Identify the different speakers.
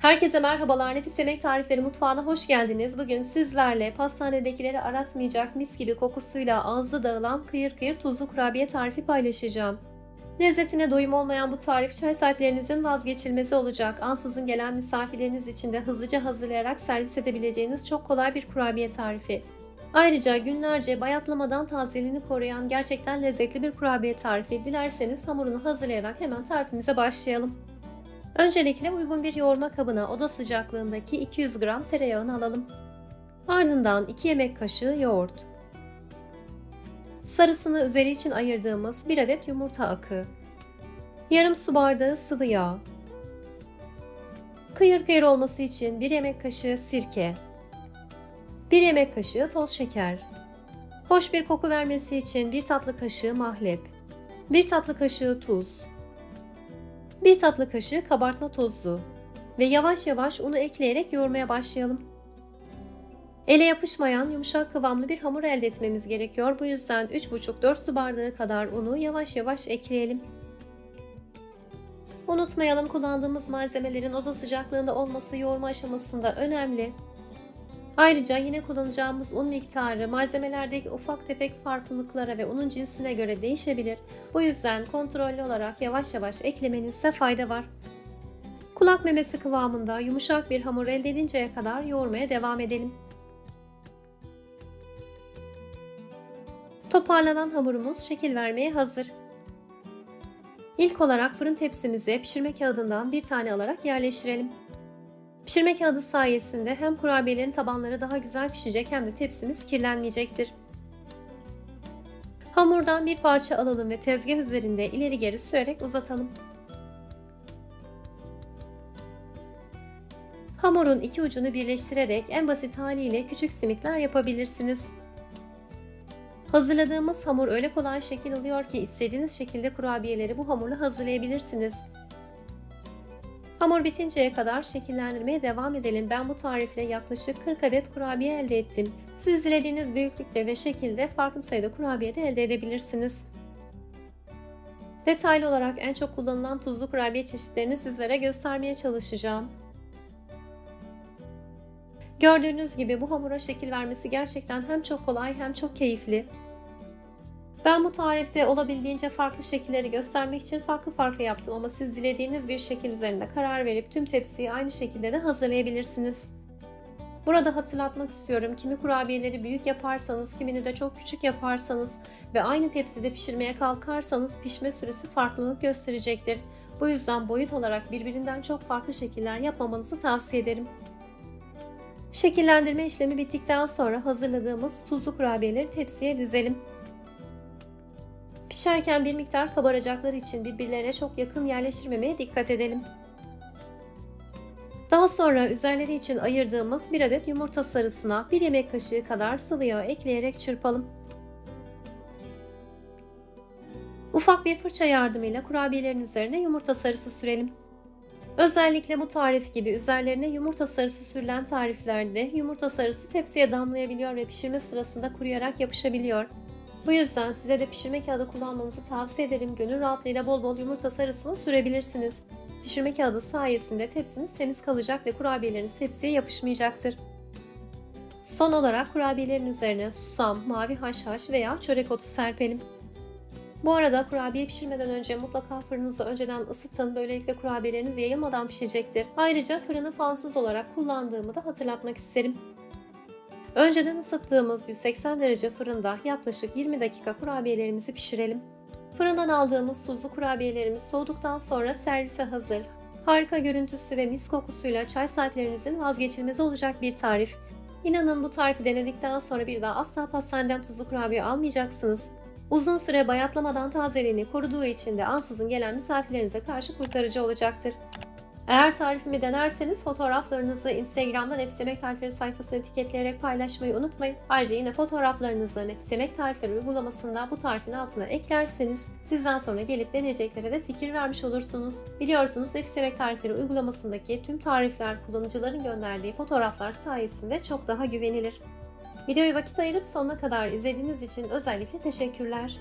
Speaker 1: Herkese merhabalar. Nefis Yemek Tarifleri mutfağına hoş geldiniz. Bugün sizlerle pastanedekileri aratmayacak mis gibi kokusuyla ağzı dağılan kıyır kıyır tuzlu kurabiye tarifi paylaşacağım. Lezzetine doyum olmayan bu tarif çay saatlerinizin vazgeçilmezi olacak. Ansızın gelen misafirleriniz için de hızlıca hazırlayarak servis edebileceğiniz çok kolay bir kurabiye tarifi. Ayrıca günlerce bayatlamadan tazeliğini koruyan gerçekten lezzetli bir kurabiye tarifi. Dilerseniz hamurunu hazırlayarak hemen tarifimize başlayalım. Öncelikle uygun bir yoğurma kabına oda sıcaklığındaki 200 gram tereyağını alalım. Ardından 2 yemek kaşığı yoğurt. Sarısını üzeri için ayırdığımız 1 adet yumurta akı. Yarım su bardağı sıvı yağ. Kıyır kıyır olması için 1 yemek kaşığı sirke. 1 yemek kaşığı toz şeker. Hoş bir koku vermesi için 1 tatlı kaşığı mahlep. 1 tatlı kaşığı tuz. 1 tatlı kaşığı kabartma tozu ve yavaş yavaş unu ekleyerek yoğurmaya başlayalım. Ele yapışmayan yumuşak kıvamlı bir hamur elde etmemiz gerekiyor. Bu yüzden 3,5-4 su bardağı kadar unu yavaş yavaş ekleyelim. Unutmayalım, kullandığımız malzemelerin oda sıcaklığında olması yoğurma aşamasında önemli. Ayrıca yine kullanacağımız un miktarı malzemelerdeki ufak tefek farklılıklara ve unun cinsine göre değişebilir. Bu yüzden kontrollü olarak yavaş yavaş eklemenizde fayda var. Kulak memesi kıvamında yumuşak bir hamur elde edinceye kadar yoğurmaya devam edelim. Toparlanan hamurumuz şekil vermeye hazır. İlk olarak fırın tepsimize pişirme kağıdından bir tane alarak yerleştirelim. Pişirme kağıdı sayesinde hem kurabiyelerin tabanları daha güzel pişecek hem de tepsimiz kirlenmeyecektir. Hamurdan bir parça alalım ve tezgah üzerinde ileri geri sürerek uzatalım. Hamurun iki ucunu birleştirerek en basit haliyle küçük simitler yapabilirsiniz. Hazırladığımız hamur öyle kolay şekil alıyor ki istediğiniz şekilde kurabiyeleri bu hamurla hazırlayabilirsiniz. Hamur bitinceye kadar şekillendirmeye devam edelim. Ben bu tarifle yaklaşık 40 adet kurabiye elde ettim. Siz dilediğiniz büyüklükte ve şekilde farklı sayıda kurabiye de elde edebilirsiniz. Detaylı olarak en çok kullanılan tuzlu kurabiye çeşitlerini sizlere göstermeye çalışacağım. Gördüğünüz gibi bu hamura şekil vermesi gerçekten hem çok kolay hem çok keyifli. Ben bu tarifte olabildiğince farklı şekilleri göstermek için farklı yaptım ama siz dilediğiniz bir şekil üzerinde karar verip tüm tepsiyi aynı şekilde de hazırlayabilirsiniz. Burada hatırlatmak istiyorum, kimi kurabiyeleri büyük yaparsanız, kimini de çok küçük yaparsanız ve aynı tepside pişirmeye kalkarsanız pişme süresi farklılık gösterecektir. Bu yüzden boyut olarak birbirinden çok farklı şekiller yapmamanızı tavsiye ederim. Şekillendirme işlemi bittikten sonra hazırladığımız tuzlu kurabiyeleri tepsiye dizelim. Pişerken bir miktar kabaracakları için birbirlerine çok yakın yerleştirmemeye dikkat edelim. Daha sonra üzerleri için ayırdığımız 1 adet yumurta sarısına 1 yemek kaşığı kadar sıvı yağ ekleyerek çırpalım. Ufak bir fırça yardımıyla kurabiyelerin üzerine yumurta sarısı sürelim. Özellikle bu tarif gibi üzerlerine yumurta sarısı sürülen tariflerde yumurta sarısı tepsiye damlayabiliyor ve pişirme sırasında kuruyarak yapışabiliyor. Bu yüzden size de pişirme kağıdı kullanmanızı tavsiye ederim. Gönül rahatlığıyla bol bol yumurta sarısını sürebilirsiniz. Pişirme kağıdı sayesinde tepsiniz temiz kalacak ve kurabiyeleriniz tepsiye yapışmayacaktır. Son olarak kurabiyelerin üzerine susam, mavi haşhaş veya çörek otu serpelim. Bu arada kurabiye pişirmeden önce mutlaka fırınınızı önceden ısıtın. Böylelikle kurabiyeleriniz yayılmadan pişecektir. Ayrıca fırını fansız olarak kullandığımı da hatırlatmak isterim. Önceden ısıttığımız 180 derece fırında yaklaşık 20 dakika kurabiyelerimizi pişirelim. Fırından aldığımız tuzlu kurabiyelerimiz soğuduktan sonra servise hazır. Harika görüntüsü ve mis kokusuyla çay saatlerinizin vazgeçilmezi olacak bir tarif. İnanın bu tarifi denedikten sonra bir daha asla pastaneden tuzlu kurabiye almayacaksınız. Uzun süre bayatlamadan tazeliğini koruduğu için de ansızın gelen misafirlerinize karşı kurtarıcı olacaktır. Eğer tarifimi denerseniz fotoğraflarınızı Instagram'da Nefis Yemek Tarifleri sayfasına etiketleyerek paylaşmayı unutmayın. Ayrıca yine fotoğraflarınızı Nefis Yemek Tarifleri uygulamasında bu tarifin altına eklerseniz sizden sonra gelip deneyeceklere de fikir vermiş olursunuz. Biliyorsunuz Nefis Yemek Tarifleri uygulamasındaki tüm tarifler kullanıcıların gönderdiği fotoğraflar sayesinde çok daha güvenilir. Videoyu vakit ayırıp sonuna kadar izlediğiniz için özellikle teşekkürler.